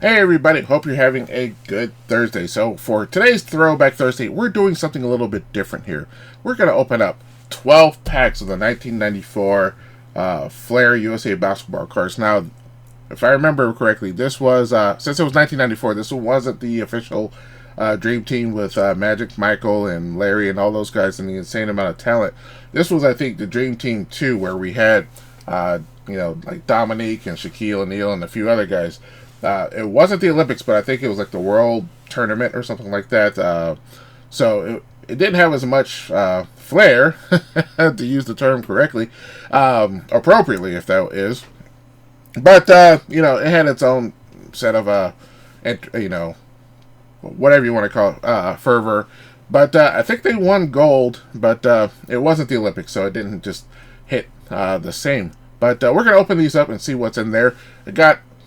Hey everybody, hope you're having a good Thursday. So for today's Throwback Thursday, we're doing something a little bit different here. We're going to open up 12 packs of the 1994 Flair USA basketball cards. Now, if I remember correctly, this was, since it was 1994, this wasn't the official Dream Team with Magic, Michael, and Larry and all those guys and the insane amount of talent. This was, I think, the Dream Team 2 where we had, like Dominique and Shaquille O'Neal and a few other guys. It wasn't the Olympics, but I think it was like the World Tournament or something like that. So it didn't have as much flair, to use the term correctly, appropriately, if that is. But it had its own set of whatever you want to call it, fervor. But I think they won gold, but it wasn't the Olympics, so it didn't just hit the same. But we're gonna open these up and see what's in there.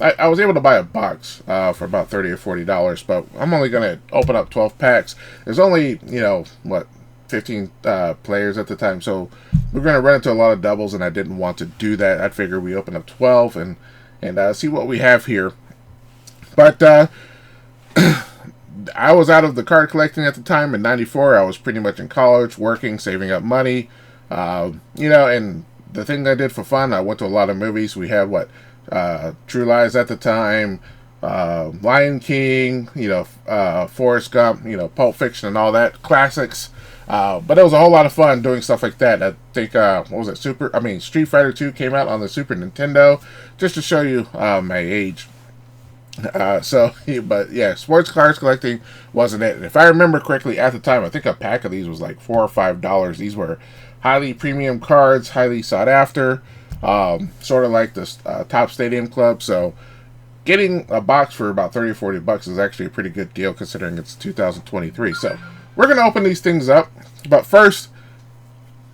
I was able to buy a box for about $30 or $40, but I'm only going to open up 12 packs. There's only, 15 players at the time, so we're going to run into a lot of doubles, and I didn't want to do that. I figured we open up 12 and see what we have here. But I was out of the card collecting at the time in '94. I was pretty much in college, working, saving up money, and the thing I did for fun, I went to a lot of movies. We had True Lies at the time, Lion King, Forrest Gump, Pulp Fiction and all that, classics. But it was a whole lot of fun doing stuff like that. I think, what was it, Street Fighter 2 came out on the Super Nintendo, just to show you my age. But yeah, sports cards collecting wasn't it. And if I remember correctly, at the time, I think a pack of these was like $4 or $5. These were highly premium cards, highly sought after. Sort of like the top stadium club. So getting a box for about 30 or 40 bucks is actually a pretty good deal considering it's 2023. So we're going to open these things up. But first,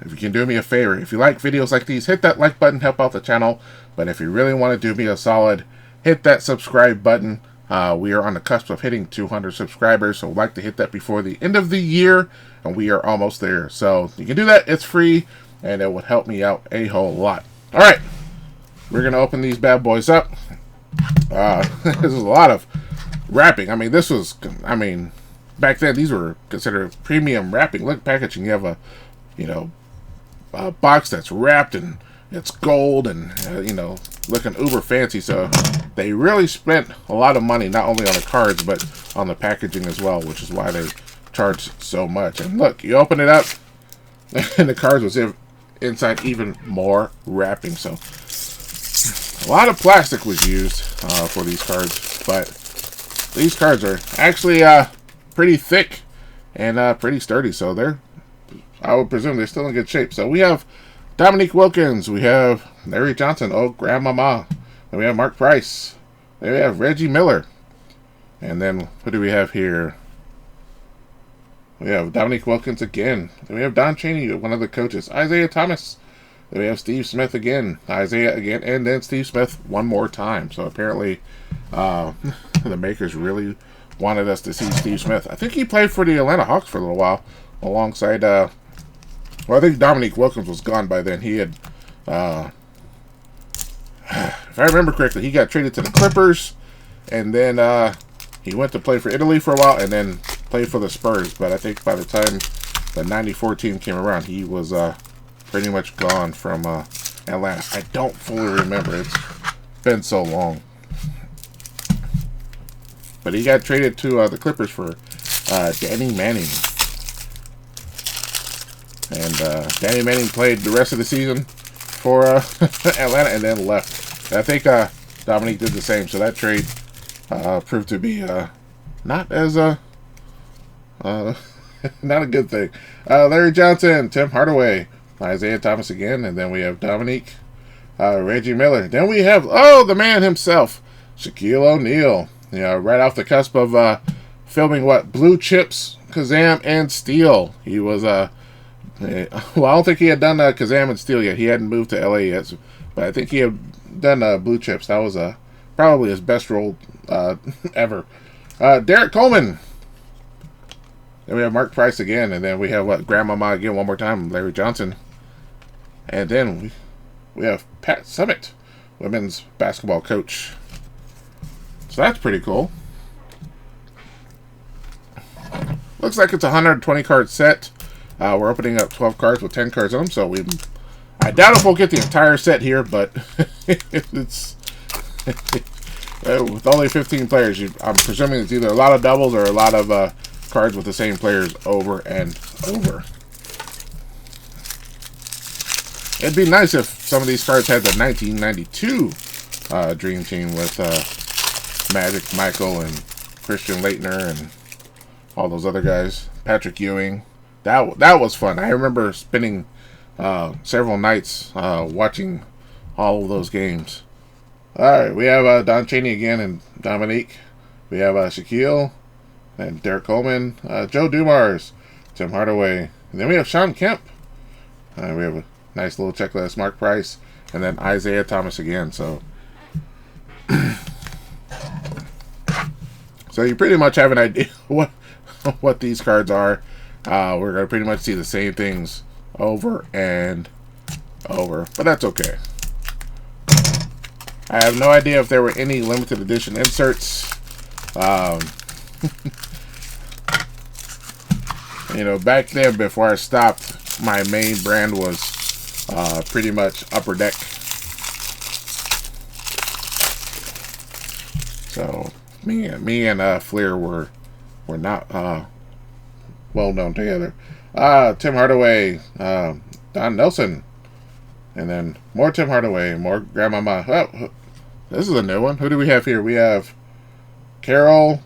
if you can do me a favor, if you like videos like these, hit that like button, help out the channel. But if you really want to do me a solid, hit that subscribe button. We are on the cusp of hitting 200 subscribers, so I'd like to hit that before the end of the year, and we are almost there. So you can do that. It's free, and it would help me out a whole lot. All right, we're going to open these bad boys up. This is a lot of wrapping. Back then these were considered premium wrapping. Look, packaging. You have a box that's wrapped and it's gold and, looking uber fancy. So they really spent a lot of money, not only on the cards, but on the packaging as well, which is why they charge so much. And look, you open it up and the cards was inside even more wrapping. So a lot of plastic was used for these cards, but these cards are actually pretty thick and pretty sturdy. So I would presume they're still in good shape. So we have Dominique Wilkins, we have Larry Johnson, oh grandmama, then we have Mark Price, then we have Reggie Miller, and then what do we have here? We have Dominique Wilkins again. Then we have Don Chaney, one of the coaches. Isaiah Thomas. Then we have Steve Smith again. Isaiah again. And then Steve Smith one more time. So apparently the makers really wanted us to see Steve Smith. I think he played for the Atlanta Hawks for a little while alongside, I think Dominique Wilkins was gone by then. He had, if I remember correctly, he got traded to the Clippers. And then he went to play for Italy for a while and then played for the Spurs. But I think by the time the '94 team came around, he was pretty much gone from Atlanta. I don't fully remember. It's been so long. But he got traded to the Clippers for Danny Manning. And Danny Manning played the rest of the season for Atlanta and then left. And I think Dominique did the same. So that trade proved to be not as not a good thing. Larry Johnson, Tim Hardaway, Isaiah Thomas again, and then we have Dominique, Reggie Miller. Then we have the man himself, Shaquille O'Neal. Right off the cusp of filming Blue Chips, Kazam, and Steel. He was I don't think he had done Kazam and Steel yet. He hadn't moved to LA yet, but I think he had done Blue Chips. That was probably his best role ever. Derek Coleman. Then we have Mark Price again, and then we have Grandmama again one more time, Larry Johnson. And then we have Pat Summitt, women's basketball coach. So that's pretty cool. Looks like it's a 120 card set. We're opening up 12 cards with 10 cards on them, so I doubt if we'll get the entire set here, but it's with only 15 players. I'm presuming it's either a lot of doubles or a lot of cards with the same players over and over. It'd be nice if some of these cards had the 1992 Dream Team with Magic, Michael, and Christian Laettner, and all those other guys. Patrick Ewing. That was fun. I remember spending several nights watching all of those games. Alright, we have Don Chaney again and Dominique. We have Shaquille and Derek Coleman, Joe Dumars, Tim Hardaway. And then we have Sean Kemp. We have a nice little checklist, Mark Price, and then Isaiah Thomas again. So you pretty much have an idea what these cards are. We're going to pretty much see the same things over and over, but that's okay. I have no idea if there were any limited edition inserts. You know, back then, before I stopped, my main brand was pretty much Upper Deck. So me and Flair were not well known together. Tim Hardaway, Don Nelson, and then more Tim Hardaway, more Grandmama. Oh, this is a new one. Who do we have here? We have Carol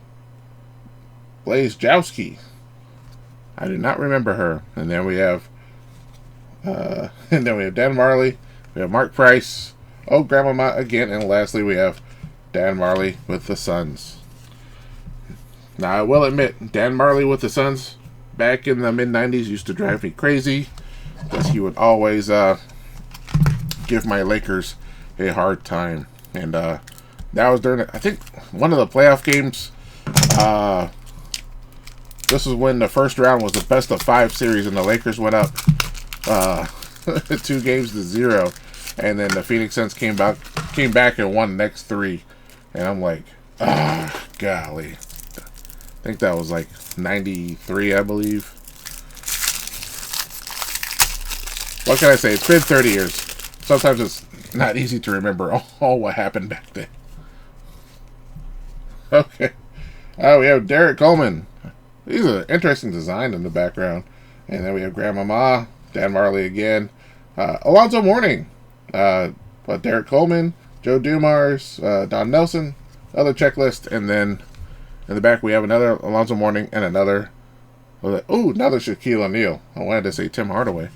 Blazejowski. I do not remember her. And then we have Dan Marley. We have Mark Price. Oh, Grandmama again. And lastly, we have Dan Marley with the Suns. Now, I will admit, Dan Marley with the Suns back in the mid-90s used to drive me crazy because he would always give my Lakers a hard time. And that was during, I think, one of the playoff games. This was when the first round was the best of 5 series, and the Lakers went up 2-0, and then the Phoenix Suns came back and won the next 3. And I'm like, golly. I think that was like 93, I believe. What can I say? It's been 30 years. Sometimes it's not easy to remember all what happened back then. Okay. We have Derek Coleman. He's an interesting design in the background. And then we have Grandmama, Dan Marley again. Alonzo Mourning. But Derek Coleman, Joe Dumars, Don Nelson, other checklist, and then in the back we have another Alonzo Mourning and another Shaquille O'Neal. I wanted to say Tim Hardaway.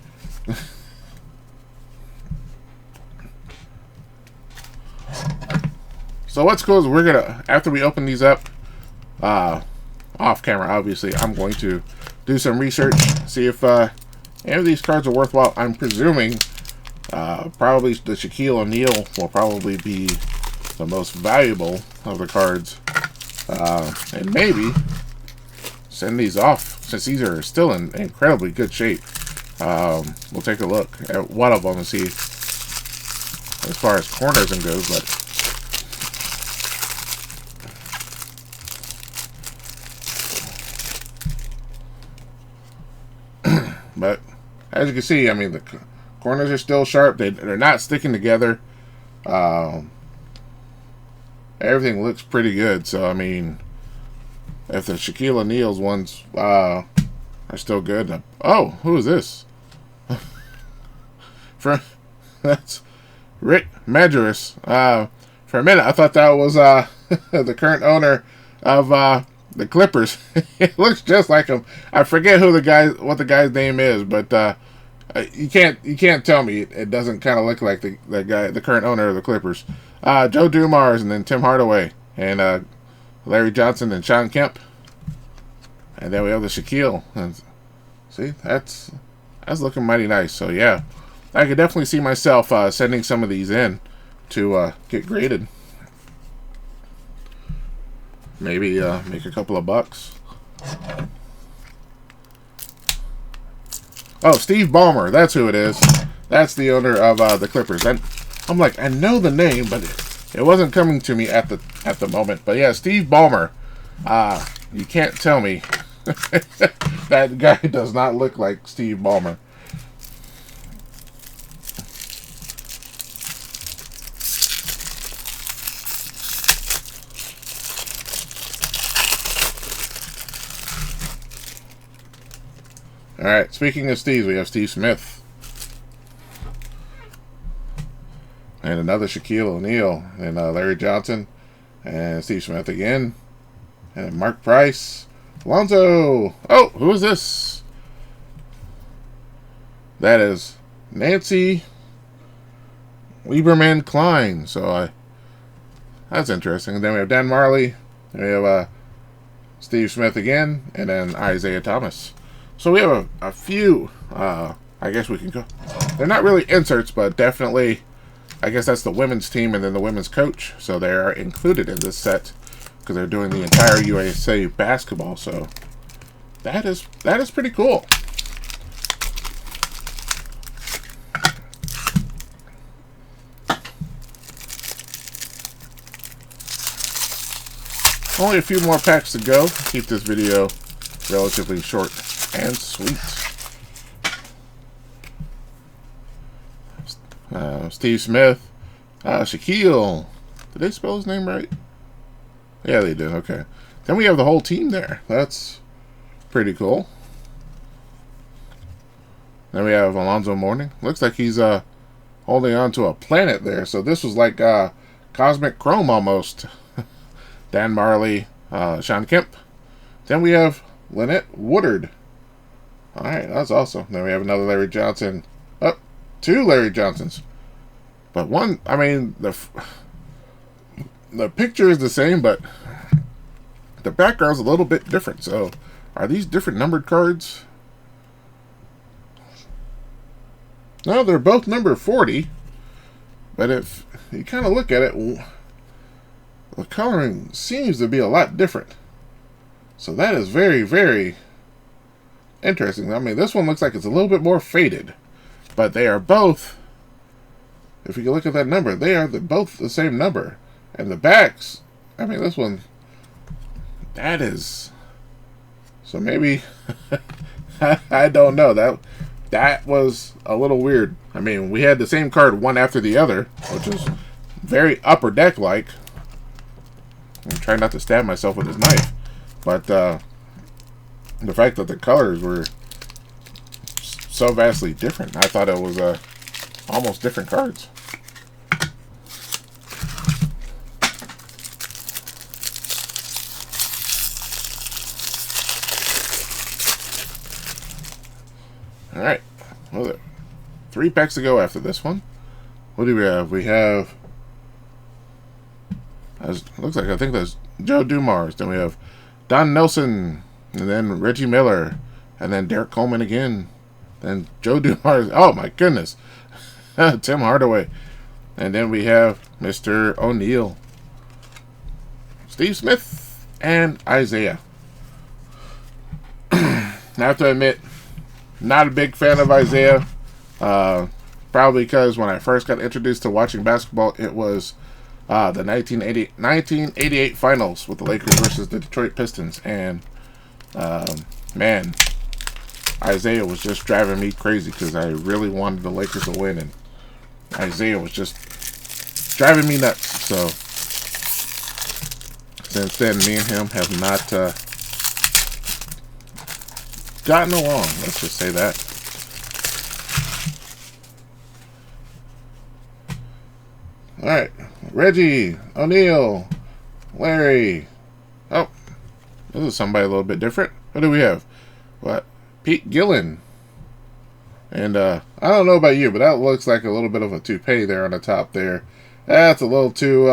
So what's cool is we're gonna, after we open these up, off camera obviously, I'm going to do some research, see if any of these cards are worthwhile. I'm presuming probably the Shaquille O'Neal will probably be the most valuable of the cards, and maybe send these off since these are still in incredibly good shape. We'll take a look at one of them and see as far as corners and goes, but as you can see, I mean, the corners are still sharp. They're not sticking together. Everything looks pretty good. So, I mean, if the Shaquille O'Neal's ones are still good. Oh, who is this? That's Rick Majerus. For a minute, I thought that was the current owner of the Clippers. It looks just like him. I forget what the guy's name is, but you can't tell me it doesn't kind of look like the guy, the current owner of the Clippers. Joe Dumars, and then Tim Hardaway, and Larry Johnson and Sean Kemp, and then we have the Shaquille. And see, that's looking mighty nice. So yeah, I could definitely see myself sending some of these in to get graded. Maybe make a couple of bucks. Oh, Steve Ballmer. That's who it is. That's the owner of the Clippers. And I'm like, I know the name, but it wasn't coming to me at at the moment. But yeah, Steve Ballmer. You can't tell me that guy does not look like Steve Ballmer. Alright, speaking of Steves, we have Steve Smith. And another Shaquille O'Neal. And Larry Johnson. And Steve Smith again. And Mark Price. Alonzo. Oh, who is this? That is Nancy Lieberman Klein. So that's interesting. And then we have Dan Marley. And we have Steve Smith again. And then Isaiah Thomas. So we have a few, I guess we can go. They're not really inserts, but definitely, I guess that's the women's team and then the women's coach. So they are included in this set because they're doing the entire USA basketball. So that is pretty cool. Only a few more packs to go. Keep this video relatively short and sweet. Steve Smith. Shaquille. Did they spell his name right? Yeah, they did. Okay. Then we have the whole team there. That's pretty cool. Then we have Alonzo Mourning. Looks like he's holding on to a planet there. So this was like Cosmic Chrome almost. Dan Marley. Sean Kemp. Then we have Lynette Woodard. Alright, that's awesome. Then we have another Larry Johnson. Oh, two Larry Johnsons. But one, I mean, the picture is the same, but the background's a little bit different. So, are these different numbered cards? No, they're both number 40. But if you kind of look at it, the coloring seems to be a lot different. So that is very, very interesting. I mean, this one looks like it's a little bit more faded. But they are both, if you can look at that number, they are both the same number. And the backs, I mean, this one, that is, so maybe, I don't know. That was a little weird. I mean, we had the same card one after the other, which is very Upper Deck-like. I'm trying not to stab myself with this knife. But the fact that the colors were so vastly different, I thought it was almost different cards. Alright, well, 3 packs to go after this one. What do we have? We have, looks like, I think that's Joe Dumars. Then we have Don Nelson, and then Reggie Miller, and then Derek Coleman again. Then Joe Dumars. Oh my goodness. Tim Hardaway. And then we have Mr. O'Neal, Steve Smith, and Isaiah. I have to admit, not a big fan of Isaiah. Probably because when I first got introduced to watching basketball, it was the 1988 finals with the Lakers versus the Detroit Pistons. And, man, Isaiah was just driving me crazy because I really wanted the Lakers to win. And Isaiah was just driving me nuts. So, since then, me and him have not gotten along. Let's just say that. Alright. Reggie, O'Neal, Larry. Oh, this is somebody a little bit different. What do we have? What? Pete Gillen. And I don't know about you, but that looks like a little bit of a toupee there on the top there. That's a little too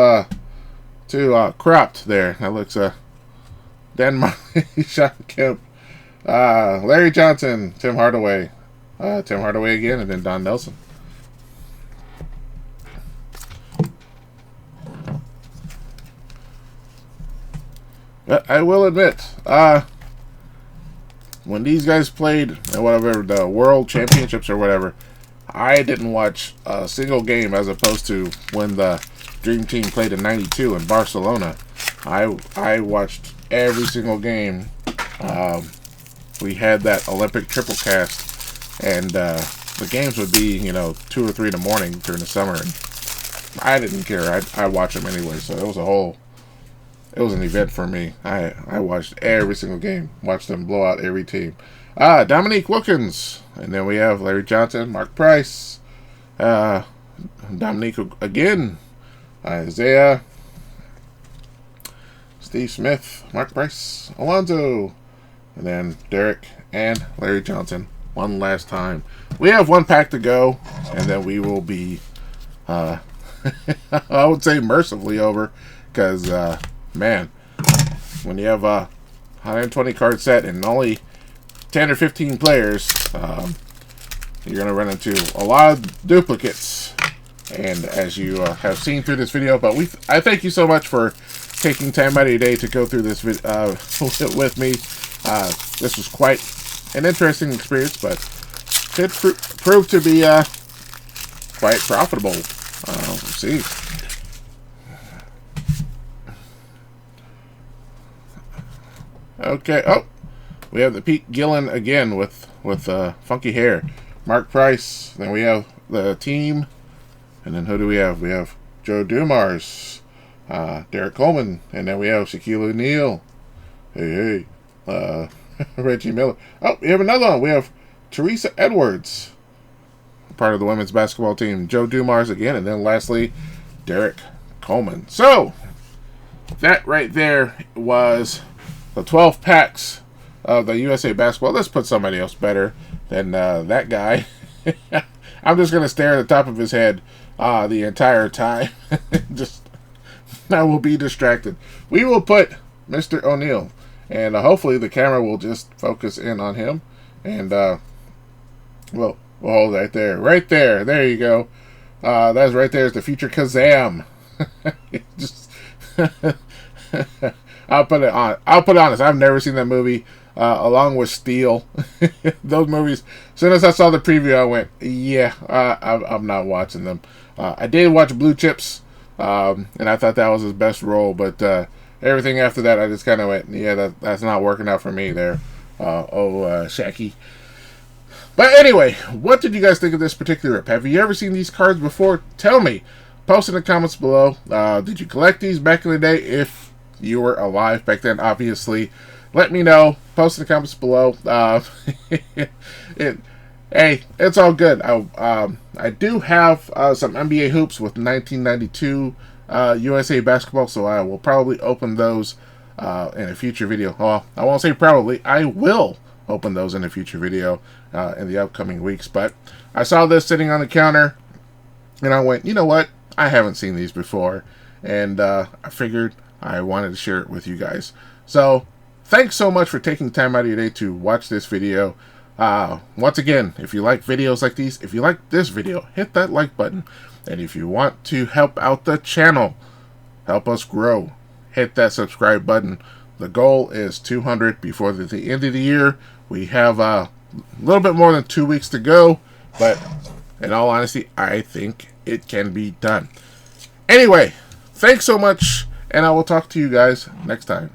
cropped there. That looks Dan Marley, Sean Kemp, Larry Johnson, Tim Hardaway again, and then Don Nelson. But I will admit, when these guys played whatever the World Championships or whatever, I didn't watch a single game as opposed to when the Dream Team played in '92 in Barcelona. I watched every single game. We had that Olympic triple cast, and the games would be 2 or 3 in the morning during the summer, and I didn't care. I watch them anyway, so it was an event for me. I watched every single game, watched them blow out every team. Dominique Wilkins, and then we have Larry Johnson, Mark Price, Dominique again, Isaiah, Steve Smith, Mark Price, Alonzo, and then Derek and Larry Johnson one last time. We have one pack to go, and then we will be, I would say mercifully over, because, man, when you have a 120 card set and only 10 or 15 players, you're going to run into a lot of duplicates. And as you have seen through this video, but I thank you so much for taking time out of your day to go through this with me. This was quite an interesting experience, but it proved to be quite profitable. Let's see. Okay. Oh, we have the Pete Gillen again with funky hair. Mark Price. Then we have the team. And then who do we have? We have Joe Dumars, Derek Coleman, and then we have Shaquille O'Neal. Hey, Reggie Miller. Oh, we have another one. We have Teresa Edwards, part of the women's basketball team. Joe Dumars again, and then lastly, Derek Coleman. So, that right there was the 12 packs of the USA Basketball. Let's put somebody else better than that guy. I'm just going to stare at the top of his head the entire time. I will be distracted. We will put Mr. O'Neal, and hopefully the camera will just focus in on him, and we'll hold right there. Right there. There you go. That's right there is the future Kazam. Just I'll put it honest. I've never seen that movie. Along with Steel, those movies. As soon as I saw the preview, I went, "Yeah, I'm not watching them." I did watch Blue Chips, and I thought that was his best role. But everything after that, I just kind of went, "Yeah, that's not working out for me there." Shaggy. But anyway, what did you guys think of this particular rip? Have you ever seen these cards before? Tell me. Post in the comments below. Did you collect these back in the day? If you were alive back then, obviously. Let me know. Post in the comments below. Hey, it's all good. I do have some NBA hoops with 1992 USA Basketball, so I will probably open those in a future video. Well, I won't say probably. I will open those in a future video in the upcoming weeks. But I saw this sitting on the counter, and I went, you know what? I haven't seen these before, and I figured I wanted to share it with you guys. So, thanks so much for taking time out of your day to watch this video. Once again, if you like videos like these, if you like this video, hit that like button. And if you want to help out the channel, help us grow, hit that subscribe button. The goal is 200 before the end of the year. We have a little bit more than 2 weeks to go, but in all honesty, I think it can be done. Anyway, thanks so much, and I will talk to you guys next time.